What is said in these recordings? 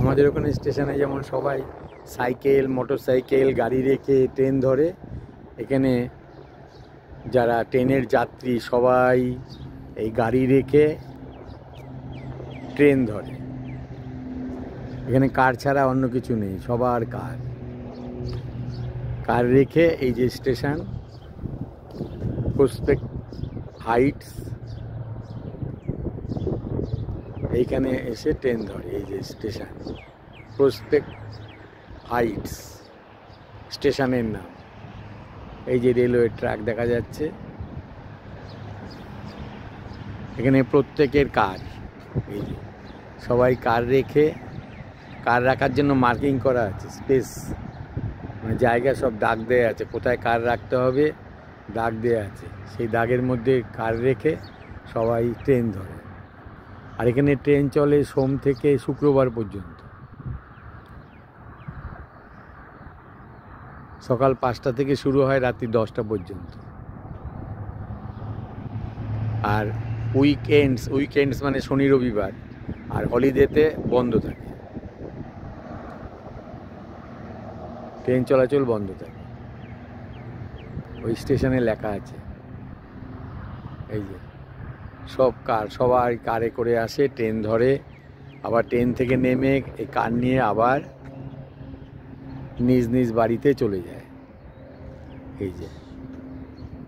আমাদের ওখানে স্টেশনে যেমন সবাই সাইকেল, মোটরসাইকেল, গাড়ি রেখে ট্রেন ধরে, এখানে যারা ট্রেনের যাত্রী সবাই এই গাড়ি রেখে ট্রেন ধরে। এখানে কার ছাড়া অন্য কিছু নেই, সবার কার রেখে এই যে স্টেশন প্রসপেক্ট হাইটস, এইখানে এসে ট্রেন ধরে। এই যে স্টেশন প্রসপেক্ট হাইটস স্টেশনের নাম। এই যে রেলওয়ে ট্র্যাক দেখা যাচ্ছে, এখানে প্রত্যেকের কার। এই যে সবাই কার রেখে, কার রাখার জন্য মার্কিং করা আছে, স্পেস মানে জায়গা সব দাগ দেওয়া আছে, কোথায় কার রাখতে হবে দাগ দেওয়া আছে। সেই দাগের মধ্যে কার রেখে সবাই ট্রেন ধরে। আর এখানে ট্রেন চলে সোম থেকে শুক্রবার পর্যন্ত, সকাল 5টা থেকে শুরু হয় রাত্রি 10টা পর্যন্ত। আর উইকেন্ডস মানে শনি রবিবার আর হলিডেতে বন্ধ থাকে, ট্রেন চলাচল বন্ধ থাকে। ওই স্টেশনে লেখা আছে। এই যে সব সবাই কারে করে আসে, ট্রেন ধরে, আবার ট্রেন থেকে নেমে এই কার নিয়ে আবার নিজ নিজ বাড়িতে চলে যায়।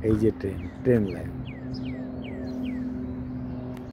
এই যে ট্রেন লাইন।